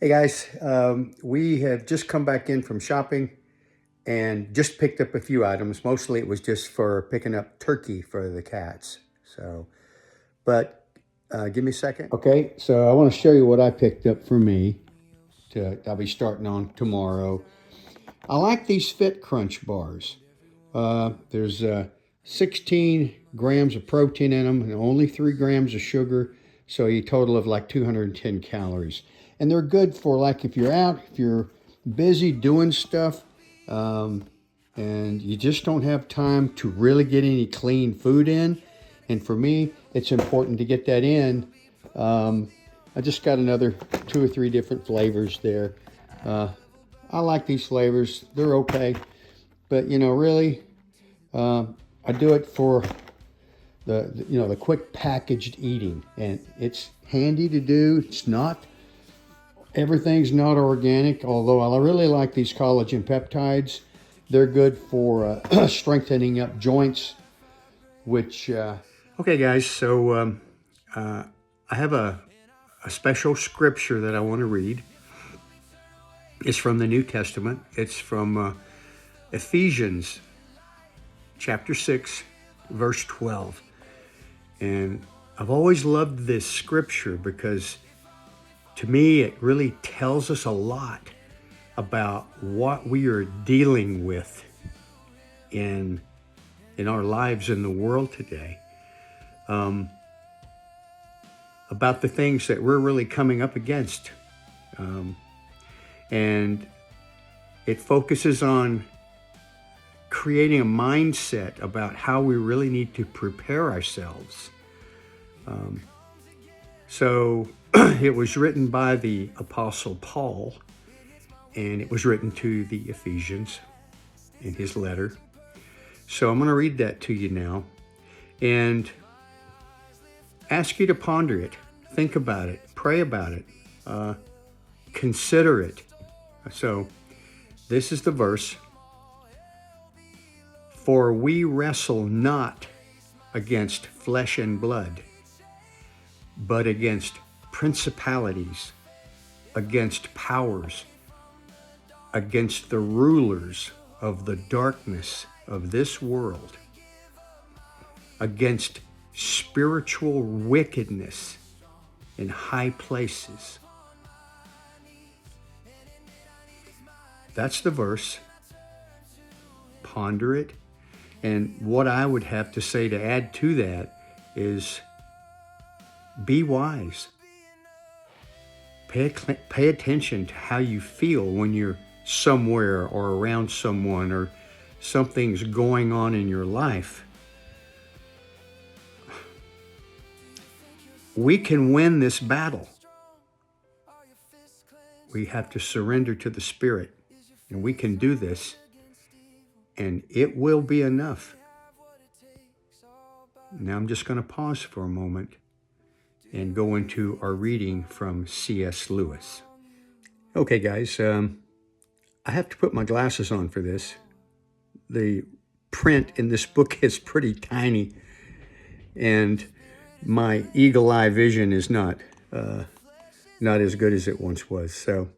Hey guys, we have just come back in from shopping and just picked up a few items. Mostly it was just for picking up turkey for the cats. But give me a second. Okay, so I want to show you what I picked up for me. I'll be starting on tomorrow. I like these Fit Crunch bars. There's 16 grams of protein in them and only 3 grams of sugar. So a total of like 210 calories. And they're good for like if you're out, if you're busy doing stuff, and you just don't have time to really get any clean food in. And for me, it's important to get that in. I just got another 2 or 3 different flavors there. I like these flavors. They're okay. But, really, I do it for the quick packaged eating. And it's handy to do. Everything's not organic, although I really like these collagen peptides. They're good for strengthening up joints, which... Okay, guys, so I have a special scripture that I want to read. It's from the New Testament. It's from Ephesians chapter 6, verse 12. And I've always loved this scripture because to me, it really tells us a lot about what we are dealing with in our lives in the world today. About the things that we're really coming up against. And it focuses on creating a mindset about how we really need to prepare ourselves. So it was written by the Apostle Paul, and it was written to the Ephesians in his letter. So I'm going to read that to you now and ask you to ponder it, think about it, pray about it, consider it. So this is the verse. For we wrestle not against flesh and blood, but against principalities, against powers, against the rulers of the darkness of this world, against spiritual wickedness in high places. That's the verse. Ponder it. And what I would have to say to add to that is be wise. Pay attention to how you feel when you're somewhere or around someone or something's going on in your life. We can win this battle. We have to surrender to the Spirit, and we can do this, and it will be enough. Now I'm just going to pause for a moment and go into our reading from C.S. Lewis. Okay, guys, I have to put my glasses on for this. The print in this book is pretty tiny, and my eagle eye vision is not as good as it once was. So,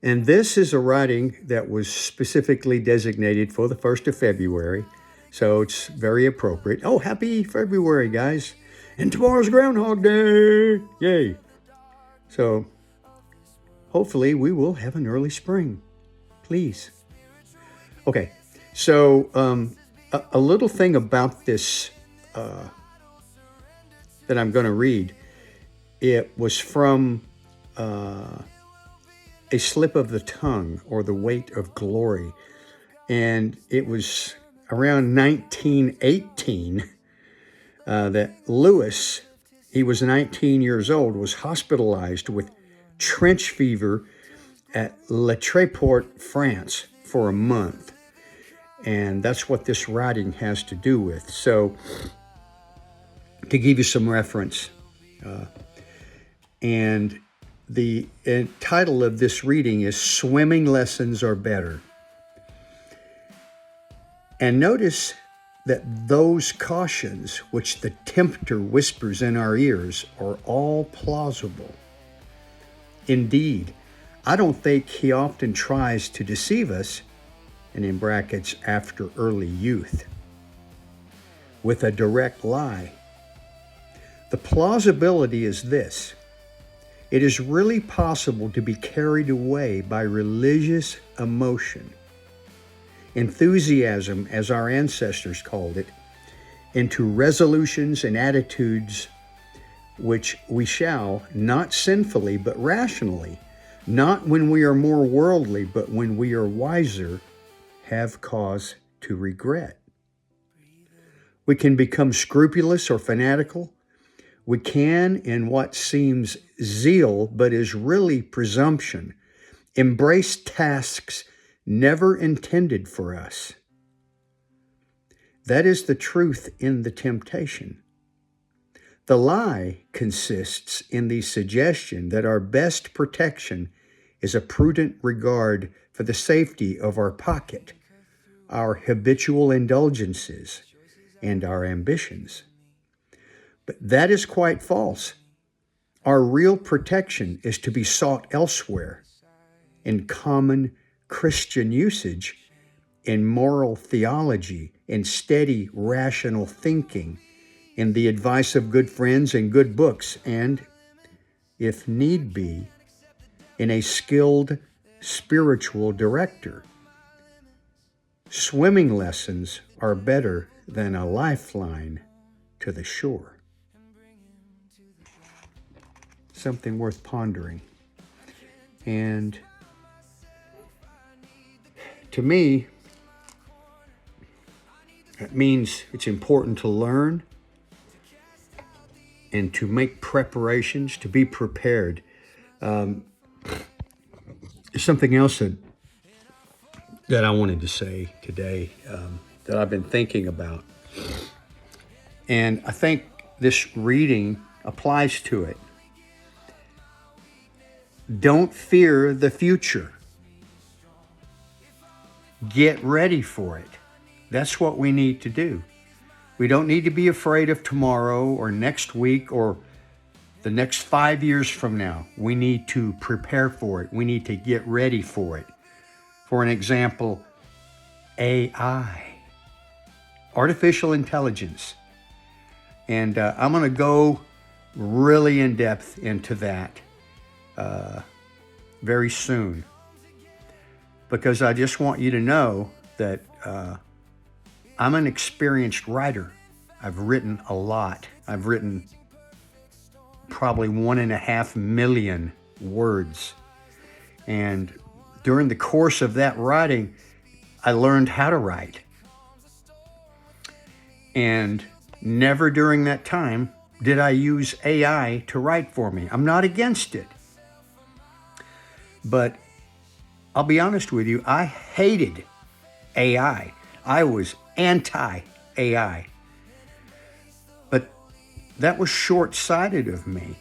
and this is a writing that was specifically designated for the 1st of February. So it's very appropriate. Oh, happy February, guys. And tomorrow's Groundhog Day. Yay. So hopefully we will have an early spring. Please. Okay. So a little thing about this that I'm going to read. It was from A Slip of the Tongue, or The Weight of Glory. And it was around 1918 that Lewis, he was 19 years old, was hospitalized with trench fever at Le Tréport, France for a month. And that's what this writing has to do with. So to give you some reference, and the title of this reading is Swimming Lessons Are Better. And notice that those cautions which the tempter whispers in our ears are all plausible. Indeed, I don't think he often tries to deceive us, and in brackets, after early youth, with a direct lie. The plausibility is this: it is really possible to be carried away by religious emotion, enthusiasm, as our ancestors called it, into resolutions and attitudes which we shall, not sinfully but rationally, not when we are more worldly but when we are wiser, have cause to regret. We can become scrupulous or fanatical. We can, in what seems zeal but is really presumption, embrace tasks never intended for us. That is the truth in the temptation. The lie consists in the suggestion that our best protection is a prudent regard for the safety of our pocket, our habitual indulgences, and our ambitions. But that is quite false. Our real protection is to be sought elsewhere, in common Christian usage, in moral theology, in steady, rational thinking, in the advice of good friends and good books, and, if need be, in a skilled spiritual director. Swimming lessons are better than a lifeline to the shore. Something worth pondering. And to me, it means it's important to learn and to make preparations, to be prepared. There's something else that I wanted to say today that I've been thinking about. And I think this reading applies to it. Don't fear the future. Get ready for it. That's what we need to do. We don't need to be afraid of tomorrow or next week or the next 5 years from now. We need to prepare for it. We need to get ready for it. For an example, AI, artificial intelligence. And I'm going to go really in depth into that very soon, because I just want you to know that I'm an experienced writer. I've written a lot. I've written probably 1.5 million words. And during the course of that writing, I learned how to write. And never during that time did I use AI to write for me. I'm not against it. But I'll be honest with you, I hated AI. I was anti-AI. But that was short-sighted of me,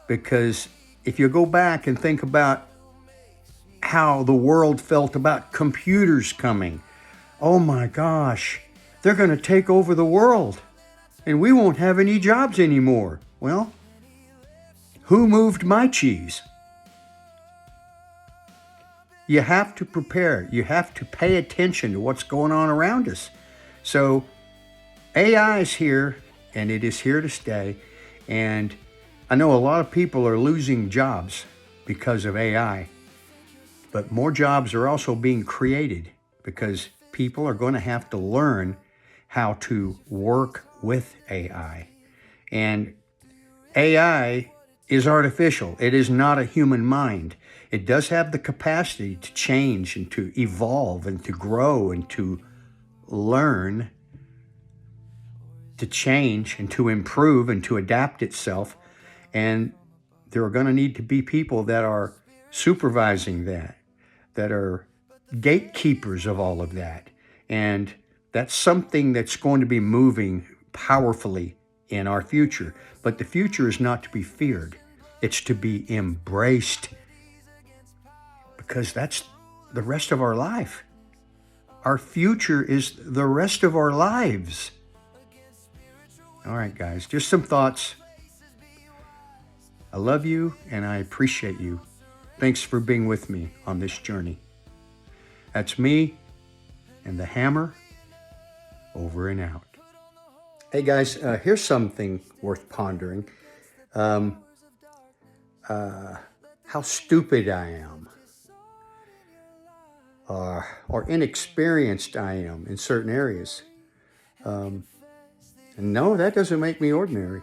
because if you go back and think about how the world felt about computers coming, oh my gosh, they're going to take over the world and we won't have any jobs anymore. Well, who moved my cheese? You have to prepare. You have to pay attention to what's going on around us. So AI is here, and it is here to stay. And I know a lot of people are losing jobs because of AI, but more jobs are also being created because people are going to have to learn how to work with AI. And AI is artificial. It is not a human mind. It does have the capacity to change and to evolve and to grow and to learn, to change and to improve and to adapt itself. And there are going to need to be people that are supervising that are gatekeepers of all of that. And that's something that's going to be moving powerfully in our future. But the future is not to be feared. It's to be embraced, because that's the rest of our life. Our future is the rest of our lives. All right, guys, just some thoughts. I love you and I appreciate you. Thanks for being with me on this journey. That's me and the hammer, over and out. Hey guys, here's something worth pondering. How stupid I am, or inexperienced I am in certain areas. And no, that doesn't make me ordinary.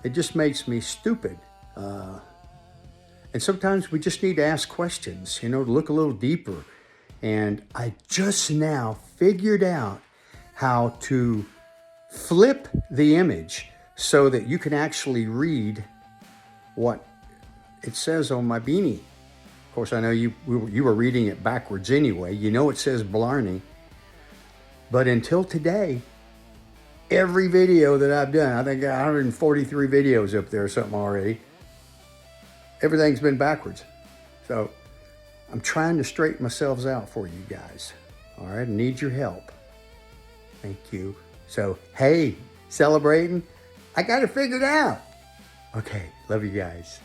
It just makes me stupid. And sometimes we just need to ask questions, to look a little deeper. And I just now figured out how to flip the image so that you can actually read what it says on my beanie. Of course, I know you were reading it backwards anyway. It says Blarney. But until today, every video that I've done, I think 143 videos up there or something already, everything's been backwards. So I'm trying to straighten myself out for you guys. All right, I need your help. Thank you. So, hey, celebrating, I got it figured out. Okay, love you guys.